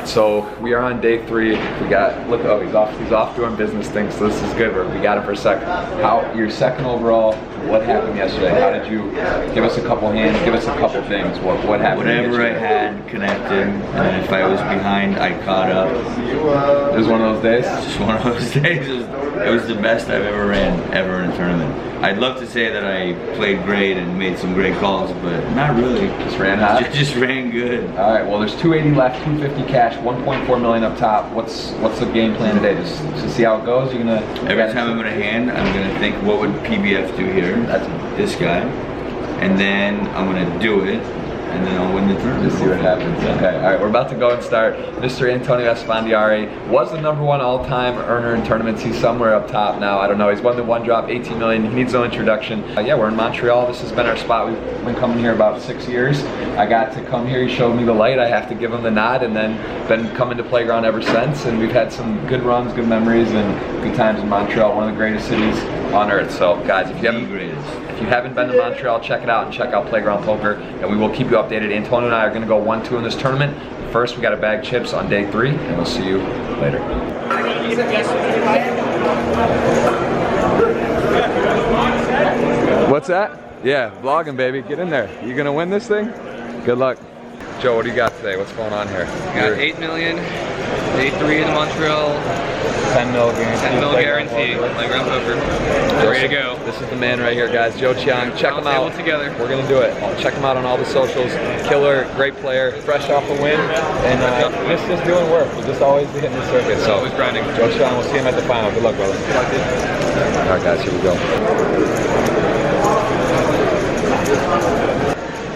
So we are on day 3. We got, look, oh, he's off doing business things, so this is good. We got him for a sec. How, your second overall, what happened yesterday? How did you, give us a couple hands, give us a couple things. What happened? Whatever I had connected, and if I was behind, I caught up. It was one of those days? Just one of those days. It was the best I've ever ran, ever in a tournament. I'd love to say that I played great and made some great calls, but not really. Just ran hot? Just ran good. All right, well there's 280 left, 250 cash, 1.4 million up top. What's the game plan today? Just to see how it goes? You're gonna every time I'm gonna hand, I'm gonna think, what would PBF do here? That's this guy, and then I'm gonna do it, and then I'll win the tournament. Just see what happens. Okay, all right, we're about to go and start. Mr. Antonio Esfandiari was the #1 all-time earner in tournaments. He's somewhere up top now. I don't know. He's won the one drop, 18 million. He needs no introduction. Yeah, we're in Montreal. This has been our spot. We've been coming here about 6 years. I got to come here. He showed me the light. I have to give him the nod, and then been coming to PlayGround ever since. And we've had some good runs, good memories, and good times in Montreal, one of the greatest cities on earth. So, guys, if you haven't been to Montreal, check it out and check out PlayGround Poker, and we will keep you updated. Antonio and I are going to go 1-2 in this tournament. First, we got to bag chips on day 3, and we'll see you later. What's that? Yeah, vlogging, baby. Get in there. You gonna win this thing? Good luck. Joe, what do you got today? What's going on here? Got 8 million, day 3 in Montreal. 10 mil guarantee. 10 mil guarantee. PlayGround Poker. Ready to go. This is the man right here, guys. Joe Chiang. Check him out. Together. We're gonna do it. Check him out on all the socials. Killer, great player, fresh off a win, and just doing work. We'll just always be hitting the circuit. So always grinding. Joe Chiang. We'll see him at the final. Good luck, brother. All right, guys. Here we go.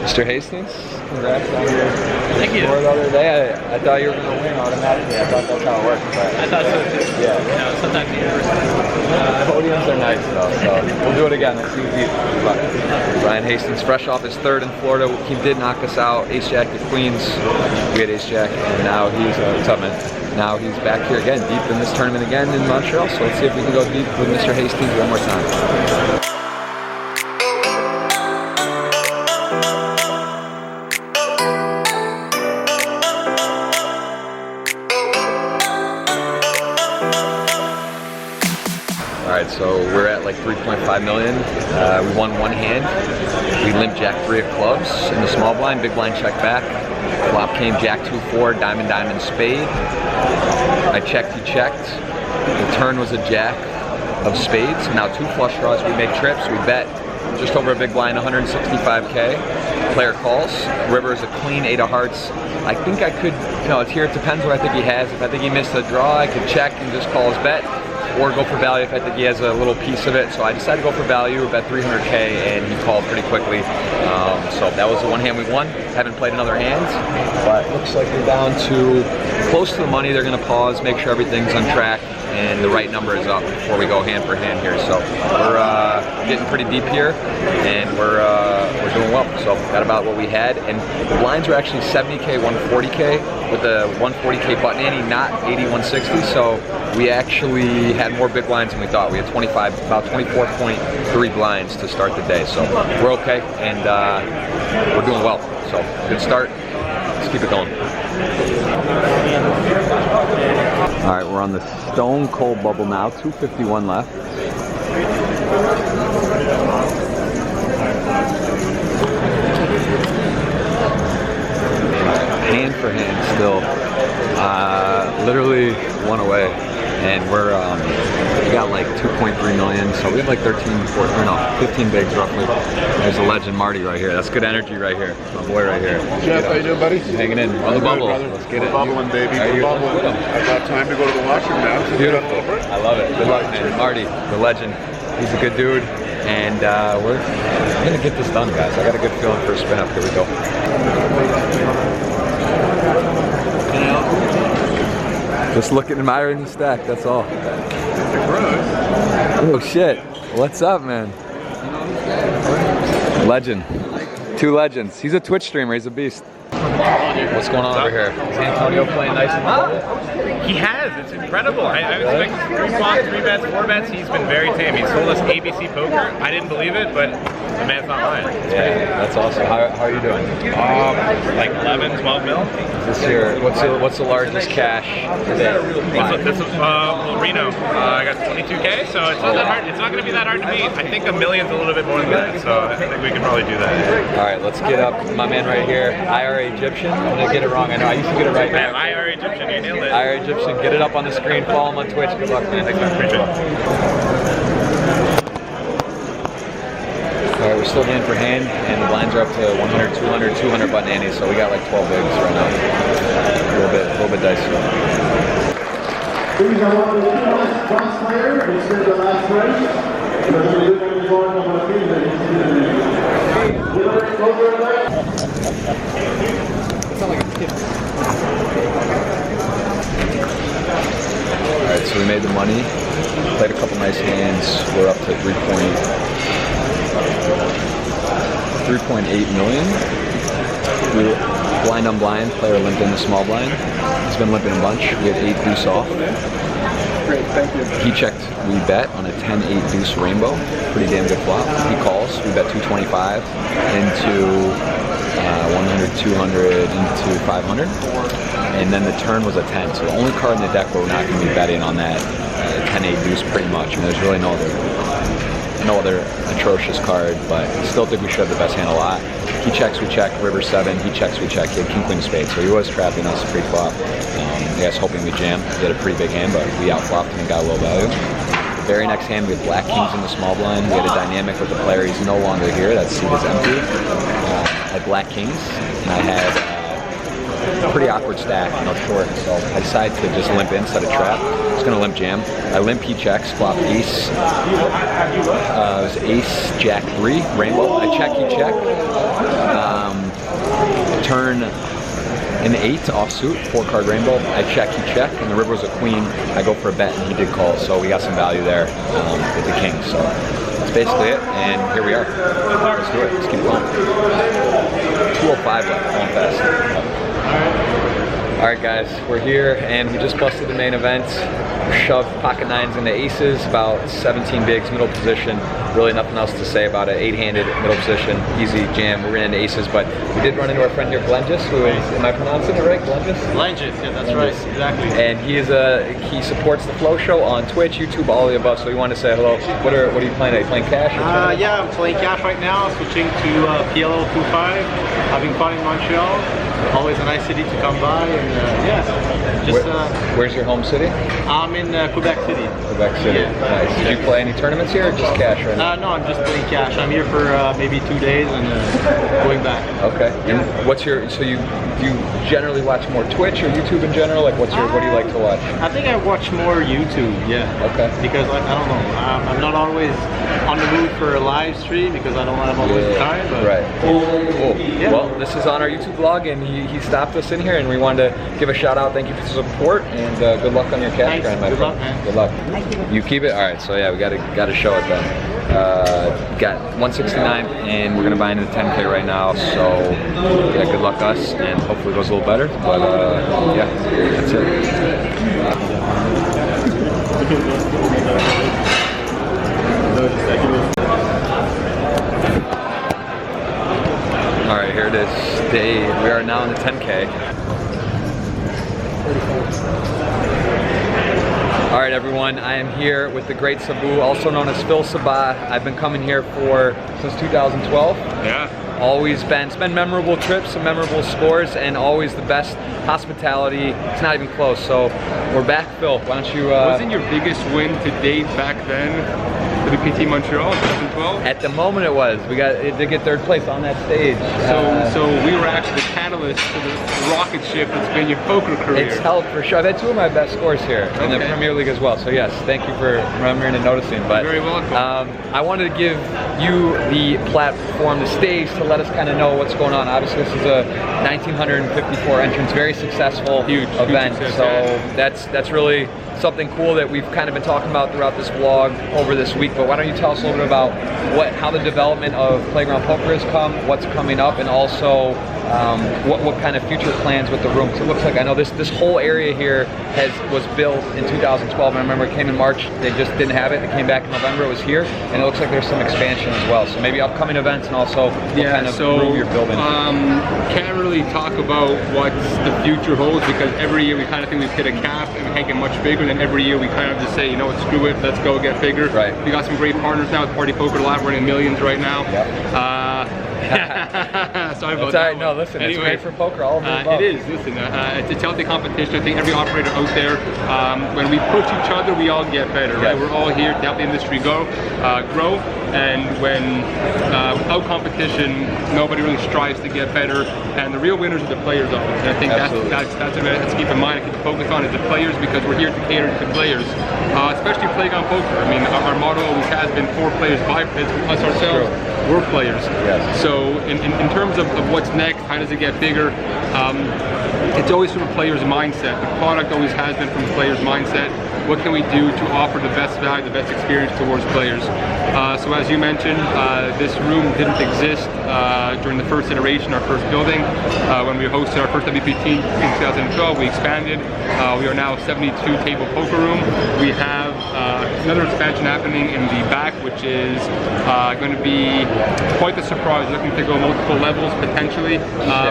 Mr. Hastings, congrats on your score the other day. I thought you were going to win automatically. I thought that's how it worked. But I thought so too. Yeah. You know, sometimes the universe. Podiums are nice though, so we'll do it again. Let's see what you Brian Hastings, fresh off his 3rd in Florida. He did knock us out. Ace Jack to Queens. We had Ace Jack, and now he's what's up, man? Now he's back here again, deep in this tournament again in Montreal. So let's see if we can go deep with Mr. Hastings one more time. Alright, so we're at like 3.5 million. We won one hand. We limped Jack 3 of clubs in the small blind, big blind check back. Flop came Jack 2-4, diamond, diamond, spade. I checked, he checked. The turn was a Jack of spades. Now 2 flush draws, we make trips, we bet just over a big blind, 165K. Player calls. River is a clean, 8 of hearts. I think I could, it's here, it depends what I think he has. If I think he missed a draw, I could check and just call his bet, or go for value if I think he has a little piece of it. So I decided to go for value, bet 300K, and he called pretty quickly. So that was the one hand we won. Haven't played another hand, but looks like we're down to close to the money. They're gonna pause, make sure everything's on track, and the right number is up before we go hand for hand here. So we're getting pretty deep here, and we're doing well. So got about what we had, and the blinds are actually 70K, 140K with a 140K button ante, not 80, 160. So we actually had more big blinds than we thought. We had about 24.3 blinds to start the day. So we're okay, and we're doing well. So good start. Let's keep it going. All right, we're on the stone cold bubble now. 251 left. Hand for hand still. Literally one away. And we got like 2.3 million, so we have like 15 bigs roughly. There's a legend, Marty, right here. That's good energy right here. My boy right here. Jeff, how you doing, buddy? Hanging in. On the bubble. Let's get it. Bubbling, baby. We're bubbling. I got time to go to the washroom now. So beautiful. I love it. Good luck, man. Marty, the legend. He's a good dude, and we're gonna get this done, guys. I got a good feeling for a spin up. Here we go. Just looking, admiring the stack, that's all. Oh shit, what's up, man? Legend. 2 legends. He's a Twitch streamer, he's a beast. What's going on over here? Is Antonio playing nice in the bubble? He has. It's incredible. I was expecting 3 flops, 3 bets, 4 bets. He's been very tame. He sold us ABC Poker. I didn't believe it, but the man's not lying. Yeah, that's awesome. How are you doing? Like 11, 12 mil. This year, what's the largest cash today? This is Reno. I got 22K, so it's not that hard. It's not going to be that hard to beat. I think $1 million's a little bit more than that, so I think we can probably do that. All right, let's get up. My man right here, IRA Egyptian. I'm gonna get it wrong. I know I used to get it right. Man, IRA Egyptian, you nailed it. IRA Egyptian, get it up on the screen. Follow him on Twitch. Good luck, man. Thanks, man. Appreciate it. All right, we're still in for hand, and the blinds are up to 100, 200, 200 button antes, so we got like 12 bigs right now. A little bit dicey. Please allow the last box player, this is the last race. Alright, so we made the money, played a couple nice hands, we're up to 3.8 million. We were blind on blind, player limped in the small blind. He's been limping a bunch. We had 8 deuce off. Great, thank you. He checked, we bet on a 10-8 deuce rainbow. Pretty damn good flop. He calls, we bet 225 into 100, 200, into 500. And then the turn was a 10. So the only card in the deck where we're not going to be betting on that 10-8 deuce pretty much. And there's really no other atrocious card, but I still think we should have the best hand a lot. He checks, we check, river 7, he checks, we check, he had king queen spade, so he was trapping us pre-flop. I guess hoping we jammed. He had a pretty big hand, but we outflopped him and got a little value. The very next hand, we had black kings in the small blind. We had a dynamic with the player. He's no longer here. That seat is empty. I had black kings, and I had a pretty awkward stack, short. So I decided to just limp in instead of trap. I was going to limp jam. I limp, he checks, flop ace. It was ace, jack 3, rainbow. I check, he check. Turn an 8 offsuit, 4-card rainbow. I check, he check, and the river was a queen. I go for a bet, and he did call, so we got some value there with the king. So that's basically it, and here we are. Let's do it. Let's keep going. 205 left, going fast. All right, guys, we're here, and we just busted the main event. Shoved pocket 9s into aces, about 17 bigs, middle position. Really nothing else to say about it. 8-handed, middle position, easy jam. We ran into aces, but we did run into our friend here, Glengis, who is, am I pronouncing it right, Glengis? Glengis, yeah, that's right, exactly. And he supports the Flow Show on Twitch, YouTube, all of the above. So we want to say hello. What are you playing? Are you playing cash? Yeah, I'm playing cash right now. Switching to PLO 25. Having fun in Montreal. Always a nice city to come by, and yeah, just. Where's your home city? I'm in Quebec City. Quebec City. Yeah. Nice. Did you play any tournaments here, or just cash right now? No, I'm just playing cash. I'm here for maybe 2 days and going back. Okay. And what's your? So you generally watch more Twitch or YouTube in general? Like, what do you like to watch? I think I watch more YouTube. Yeah. Okay. Because I don't know. I'm not always on the mood for a live stream because I don't have always the time. But right. Cool. Yeah. Well, this is on our YouTube vlog, and he stopped us in here, and we wanted to give a shout out. Thank you for the support, and good luck on your cash grind, my friend. Good luck, man. Good luck. You keep it. All right. So yeah, we got to show it then. Got 169, and we're gonna buy into the 10K right now. So yeah, good luck us, and hopefully it goes a little better. But yeah, that's it. All right, here it is. We are now in the 10K. All right, everyone, I am here with the great Sabu, also known as Phil Sabah. I've been coming here since 2012. Yeah. It's been memorable trips, some memorable scores, and always the best hospitality. It's not even close, so we're back. Phil, why don't you... Wasn't your biggest win to date back then for the PT Montreal 2012? At the moment it was. We got to get 3rd place on that stage. So we were actually the catalyst for the rocket ship that's been your poker career. It's helped for sure. I've had 2 of my best scores here in the Premier League as well. So yes, thank you for remembering and noticing. But very welcome. I wanted to give you the platform, the stage, to let us kind of know what's going on. Obviously, this is a 1954 entrance, very successful event. Huge success, so yeah. that's really something cool that we've kind of been talking about throughout this vlog over this week. But why don't you tell us a little bit about how the development of Playground Poker has come, what's coming up, and also what kind of future plans with the room? Because it looks like, I know this whole area here was built in 2012. I remember it came in March, they just didn't have it. It came back in November, it was here, and it looks like there's some expansion as well. So maybe upcoming events and also what kind of room you're building. Can't really talk about what the future holds, because every year we kind of think we've hit a cap and we can't get much bigger. Then every year we kind of just say, you know what, screw it, let's go get bigger. Right. We got some great partners now with Party Poker Lab, running millions right now. Yep. Sorry about that. that. No, listen, anyway, it's great for poker. All of the above. It is. Listen, it's a healthy competition. I think every operator out there, when we push each other, we all get better. Right? We're all here to help the industry grow. And when without competition, nobody really strives to get better. And the real winners are the players of it. And I think that's what we have to keep in mind and keep focused on, is the players, because we're here to cater to players, especially Playground Poker. I mean, our motto always has been 4 players, 5 players. Us ourselves, we're players. Yes. So in terms of what's next, how does it get bigger? It's always from a player's mindset. The product always has been from a player's mindset. What can we do to offer the best value, the best experience towards players? So as you mentioned, this room didn't exist during the first iteration, our first building. When we hosted our first WPT in 2012, we expanded. We are now a 72-table poker room. We have another expansion happening in the back, which is going to be quite the surprise. Looking to go multiple levels potentially,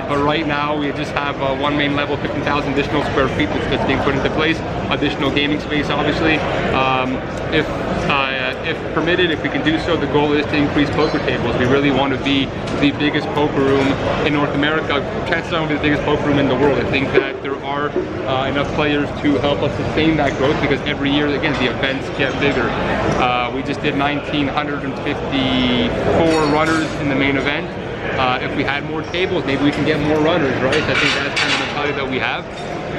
but right now we just have one main level, 15,000 additional square feet that's being put into place. Additional gaming space, obviously. If permitted, if we can do so, the goal is to increase poker tables. We really want to be the biggest poker room in North America. Chances are we'll be the biggest poker room in the world. I think that there are enough players to help us sustain that growth, because every year, again, the events get bigger. We just did 1,954 runners in the main event. If we had more tables, maybe we can get more runners, right? I think that's kind of the mentality that we have,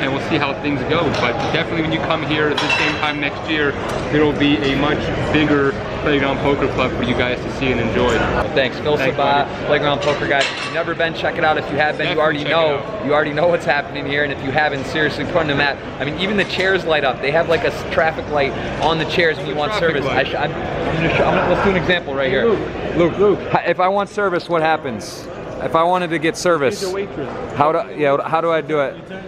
and we'll see how things go. But definitely when you come here at the same time next year, there will be a much bigger Playground Poker Club for you guys to see and enjoy. Thanks, Phil Sabat, Playground Poker, guys. If you've never been, check it out. If you have been, you already know what's happening here. And if you haven't, seriously, put on the map. I mean, even the chairs light up. They have like a traffic light on the chairs when you want service. Let's do an example right here. Luke. If I want service, what happens? If I wanted to get service, how do I do it? You turn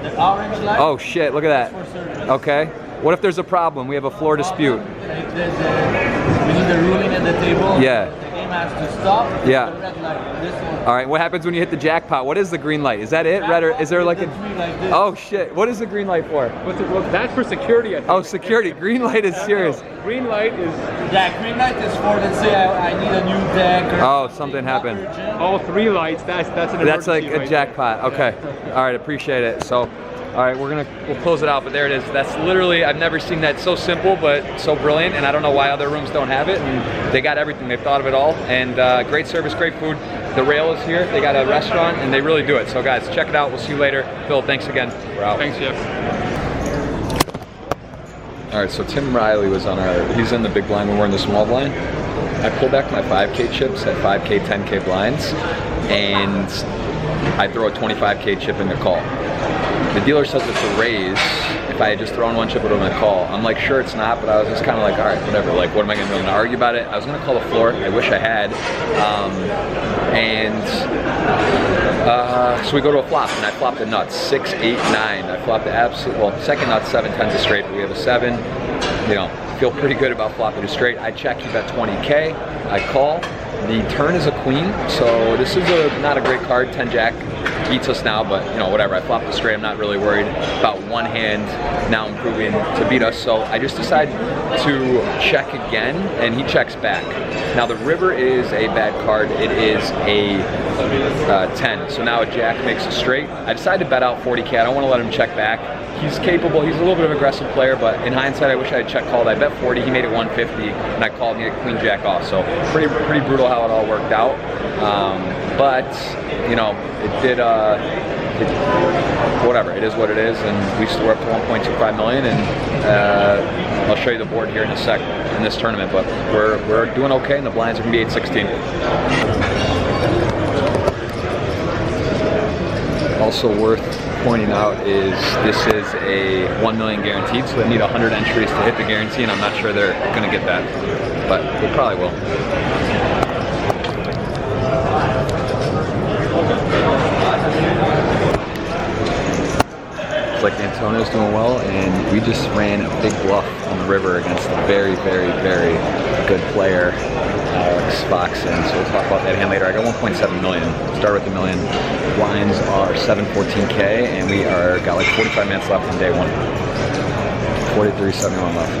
the orange light. Oh shit! Look at that. Okay. What if there's a problem? We have a floor dispute. We need the ruling at the table. Yeah. The game has to stop. Yeah. The red light. This one. All right. What happens when you hit the jackpot? What is the green light? Is that it? Red, or is there like a? Like this. Oh shit! What is the green light for? That's for security, I think. Oh, security. Green light is serious. Green light is... Yeah, green light is for, let's say I need a new deck. Or Oh, something happened. All 3 lights, that's an emergency. That's like a right jackpot. Okay. All right. Appreciate it. So. All right, we'll close it out, but there it is. That's literally, I've never seen that so simple, but so brilliant, and I don't know why other rooms don't have it, and they got everything. They've thought of it all, and great service, great food. The rail is here. They got a restaurant, and they really do it. So guys, check it out. We'll see you later. Phil, thanks again. We're out. Thanks, Jeff. All right, so Tim Riley was he's in the big blind when we're in the small blind. I pulled back my 5K chips at 5K, 10K blinds, and I throw a 25K chip in the call. The dealer says it's a raise. If I had just thrown one chip, it would have been a call. I'm like, sure it's not, but I was just kind of like, all right, whatever. Like, what am I going to do? I'm going to argue about it. I was going to call the floor. I wish I had. So we go to a flop, and I flopped the nuts, 6, 8, 9. I flopped the second nut, 7, 10 to straight, but we have a 7. You know, feel pretty good about flopping a straight. I check, you bet 20K. I call. The turn is a queen, so this is not a great card. 10 Jack beats us now, but you know, whatever. I flopped the straight. I'm not really worried about one hand now improving to beat us. So I just decided to check again, and he checks back. Now the river is a bad card. It is a 10. So now a Jack makes a straight. I decided to bet out 40K. I don't want to let him check back. He's capable. He's a little bit of an aggressive player, but in hindsight, I wish I had check called. I bet 40. He made it 150, and I called and he had Queen Jack off. So pretty brutal how it all worked out. But you know, it did. Whatever. It is what it is, and we're up to 1.25 million. And I'll show you the board here in a sec in this tournament. But we're doing okay, and the blinds are gonna be 816. Also worth pointing out is this is a 1 million guaranteed, so they need 100 entries to hit the guarantee, and I'm not sure they're going to get that, but they probably will. It's like Antonio's doing well, and we just ran a big bluff on the river against a very, very, very good player, Alex Foxen. So we'll talk about that hand later. I got 1.7 million. Start with the million. Blinds are 714K, and we got like 45 minutes left on day one. 43.71 left.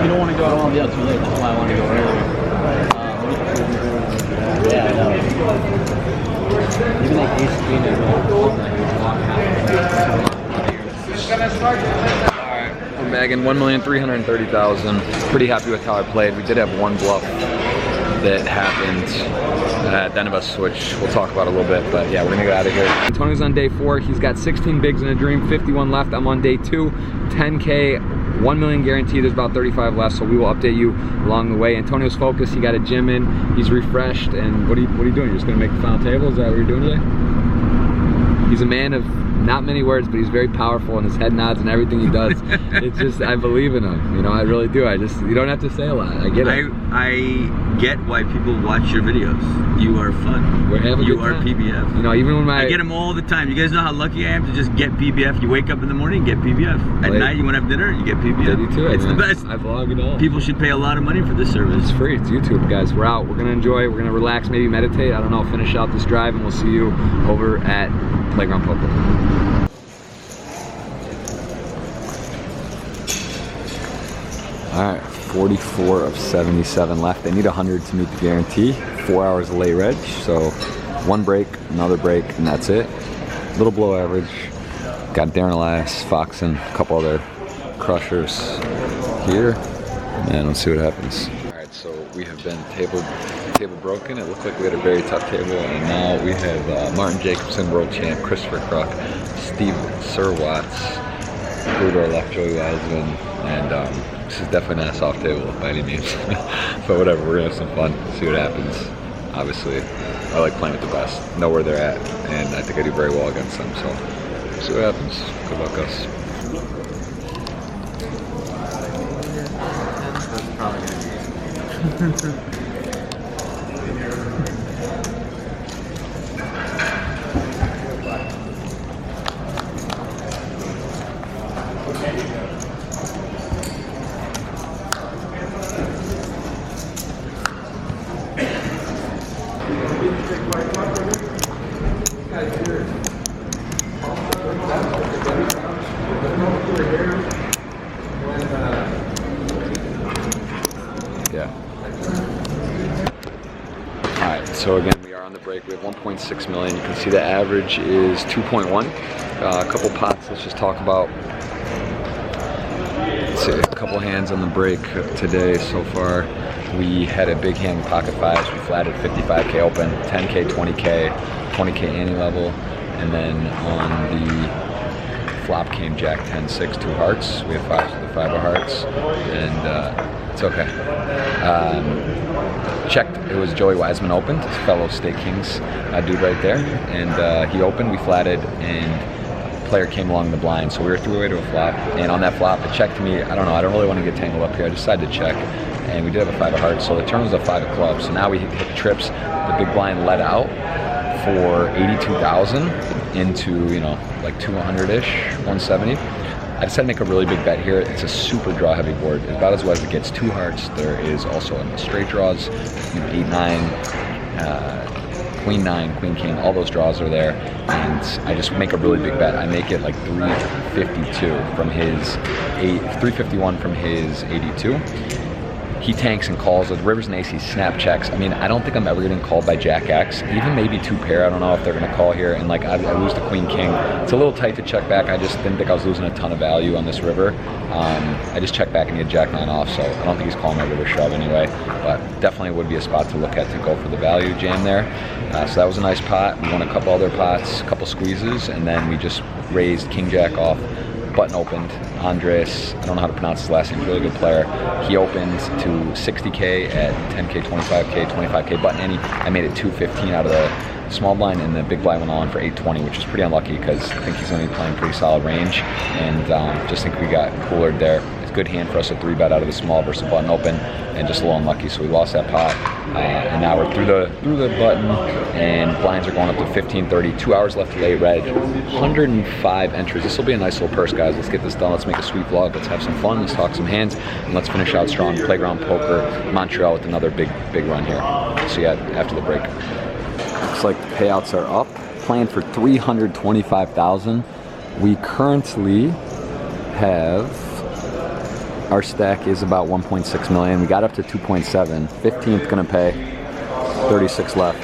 You don't want to go out on the other too late. That's why I want to go earlier. Yeah, I know. Even like ace queen is Alright, we're bagging 1,330,000. Pretty happy with how I played. We did have one bluff that happened at the end of a switch. We'll talk about it a little bit, but yeah, we're gonna get out of here. Antonio's on day 4. He's got 16 bigs in a dream, 51 left. I'm on day 2, 10K. 1 million guaranteed, there's about 35 left, so we will update you along the way. Antonio's focused, he got a gym in, he's refreshed, and what are you doing? You're just gonna make the final table? Is that what you're doing today? He's a man of not many words, but he's very powerful, and his head nods and everything he does. It's just, I believe in him, you know, I really do. You don't have to say a lot, I get it. I get why people watch your videos. You are fun. We're having a good time. You are PBF. You know, even when I get them all the time. You guys know how lucky I am to just get PBF. You wake up in the morning, get PBF. At night, you want to have dinner, you get PBF. I do too. It's the best. I vlog it all. People should pay a lot of money for this service. It's free. It's YouTube, guys. We're out. We're gonna enjoy. We're gonna relax, maybe meditate. I don't know. Finish out this drive, and we'll see you over at PlayGround Poker. All right, 44 of 77 left. They need 100 to meet the guarantee. 4 hours of late reg, so one break, another break, and that's it. Little below average. Got Darren Elias, Foxen, a couple other crushers here, and let's see what happens. All right, so we have been table broken. It looked like we had a very tough table, and now we have Martin Jacobson, world champ, Christopher Kruk, Steve Surwatz, Rudor left, Joey Wiseman, and this is definitely not a soft table by any means. But whatever, we're gonna have some fun, see what happens. Obviously, I like playing with the best, know where they're at, and I think I do very well against them, so see what happens. Good luck, us. Yeah. Alright, so again, we are on the break. We have 1.6 million. You can see the average is 2.1. A couple pots, let's just talk about. Let's see, a couple hands on the break today so far. We had a big hand in pocket fives. We flatted 55K open, 10K, 20K, 20K ante level, and then on the flop came Jack 10, 6, 2 hearts. We have fives with the 5 of hearts, and it's okay. Checked, it was Joey Wiseman opened, his fellow Stake Kings dude right there, and he opened, we flatted, and player came along the blind, so we were through away to a flop, and on that flop, it checked me. I don't know, I don't really want to get tangled up here. I decided to check, and we did have a 5 of hearts, so the turn was a 5 of clubs. So now we hit the trips. The big blind let out for 82,000 into, you know, like 200-ish, 170. I decided to make a really big bet here. It's a super draw heavy board. It's about as well as it gets. 2 hearts. There is also in the straight draws, 8-9, Queen 9, Queen King, all those draws are there, and I just make a really big bet. I make it like 352 from his 351 from his 82. He tanks and calls. The river's an ace, he snap checks. I mean, I don't think I'm ever getting called by Jack X, even maybe 2 pair. I don't know if they're gonna call here, and like I lose the Queen King. It's a little tight to check back. I just didn't think I was losing a ton of value on this river. I just checked back and he had Jack 9 off, so I don't think he's calling my river shove anyway, but definitely would be a spot to look at to go for the value jam there. So that was a nice pot. We won a couple other pots, a couple squeezes, and then we just raised King Jack off button opened. Andres, I don't know how to pronounce his last name, really good player. He opened to 60K at 10K, 25K, 25K button ante. I made it 215 out of the small blind, and the big blind went on for 820, which is pretty unlucky because I think he's going to be playing pretty solid range, and just think we got coolered there. It's a good hand for us to 3-bet out of the small versus button open, and just a little unlucky, so we lost that pot. And now we're through the button, and blinds are going up to 15-30. 2 hours left to lay red. 105 entries. This will be a nice little purse, guys. Let's get this done. Let's make a sweet vlog. Let's have some fun. Let's talk some hands, and let's finish out strong. PlayGround Poker Montreal with another big run here. See you after the break. Looks like the payouts are up. Playing for 325,000. We currently have, our stack is about 1.6 million. We got up to 2.7. 15th gonna pay. 36 left.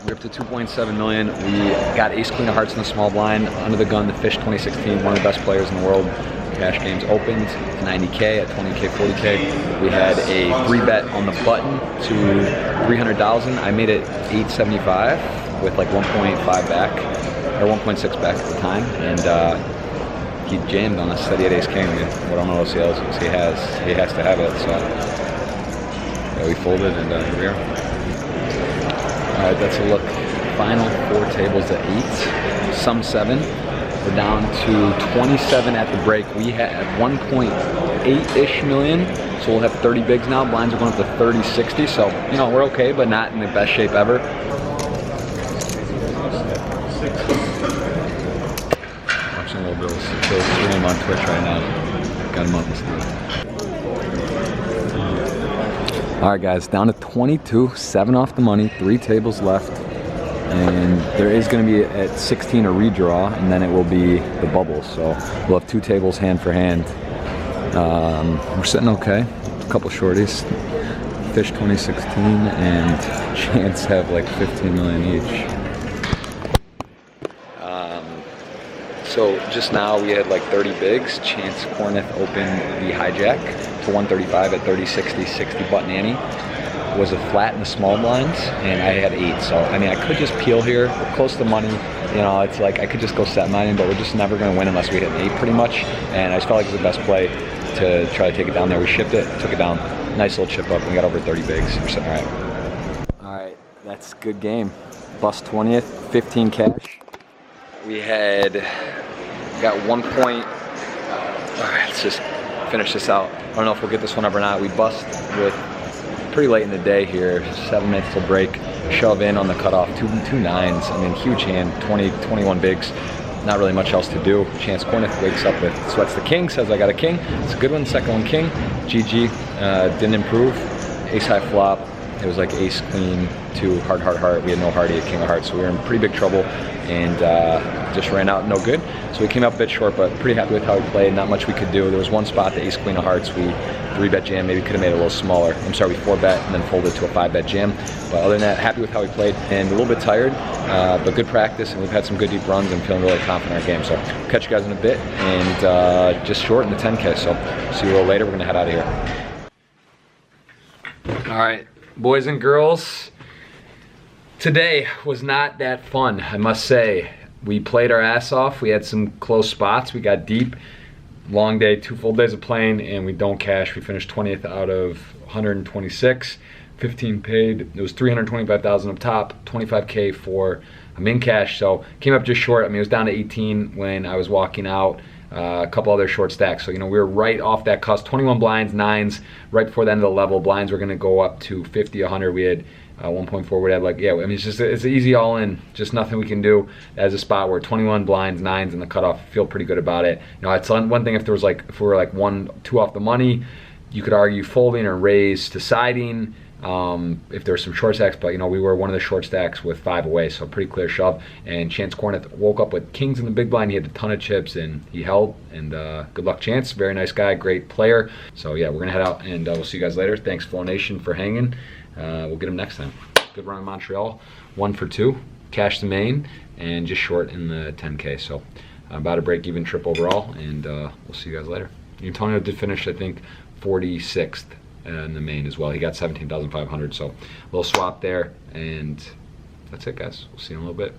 We're up to 2.7 million. We got ace queen of hearts in the small blind. Under the gun, the Fish 2016, one of the best players in the world. Cash games opened to 90K at 20K, 40K. We had a 3-bet on the button to 300,000. I made it 875 with like 1.5 back, or 1.6 back at the time, and he jammed on us. Said he had ace king. What I don't know what else he has to have it. So yeah, we folded, and here we are. All right, that's a look. Final 4 tables at 8, some 7. We're down to 27 at the break. We had 1.8-ish million, so we'll have 30 bigs now. Blinds are going up to 30-60, so you know we're okay, but not in the best shape ever. Watching a little bit of Phil stream on Twitch right now. Got him on the stream. All right, guys, down to 22, 7 off the money, 3 tables left. And there is going to be at 16 a redraw, and then it will be the bubbles. So we'll have 2 tables hand for hand. We're sitting okay. A couple shorties. Fish 2016 and Chance have like 15 million each. So just now we had like 30 bigs. Chance Corneth opened the hijack to 135 at 30-60, 60 button ante. Was a flat in the small blinds, and I had 8. So I mean, I could just peel here. We're close to money. You know, it's like I could just go set mine, but we're just never going to win unless we hit 8 pretty much. And I just felt like it was the best play to try to take it down there. We shipped it, took it down. Nice little chip up, and we got over 30 bigs. We're sitting all right. All right, that's a good game. Bust 20th, 15 cash. We got 1 point. All right, let's just finish this out. I don't know if we'll get this one up or not. We bust with pretty late in the day here, 7 minutes till break. Shove in on the cutoff, two nines. I mean, huge hand, 21 bigs. Not really much else to do. Chance Corneth wakes up with, sweats the king, says I got a king. It's a good one, second one king. GG, didn't improve. Ace high flop. It was like ace queen, 2, heart. We had no hearty at king of hearts, so we were in pretty big trouble, and just ran out no good. So we came up a bit short, but pretty happy with how we played. Not much we could do. There was one spot, the ace queen of hearts, we 3-bet jam, maybe could have made it a little smaller. I'm sorry, we 4-bet and then folded to a 5-bet jam. But other than that, happy with how we played, and a little bit tired, but good practice, and we've had some good deep runs and feeling really confident in our game. So we'll catch you guys in a bit, and just short in the 10K. So see you a little later. We're gonna head out of here. All right, boys and girls, today was not that fun, I must say. We played our ass off. We had some close spots. We got deep. Long day, 2 full days of playing, and we don't cash. We finished 20th out of 126. 15 paid. It was 325,000 up top, 25K for a min cash. So came up just short. I mean, it was down to 18 when I was walking out. A couple other short stacks. So, you know, we were right off that cusp. 21 blinds, 9s, right before the end of the level. Blinds were going to go up to 50, 100. We had 1.4. We'd have like, yeah, I mean, it's an easy all in. Just nothing we can do as a spot where 21 blinds, 9s, and the cutoff. Feel pretty good about it. You know, it's one thing if there was like, if we were like 1, 2 off the money, you could argue folding or raise to siding. If there were some short stacks, but you know, we were one of the short stacks with 5 away, so pretty clear shove. And Chance Corneth woke up with kings in the big blind. He had a ton of chips, and he held. And good luck, Chance. Very nice guy, great player. So yeah, we're gonna head out, and we'll see you guys later. Thanks, Flow Nation, for hanging. We'll get him next time. Good run in Montreal. 1 for 2. Cash the main, and just short in the 10K. So about a break-even trip overall, and we'll see you guys later. Antonio did finish, I think, 46th. In the main as well. He got 17,500, so a little swap there, and that's it, guys. We'll see you in a little bit.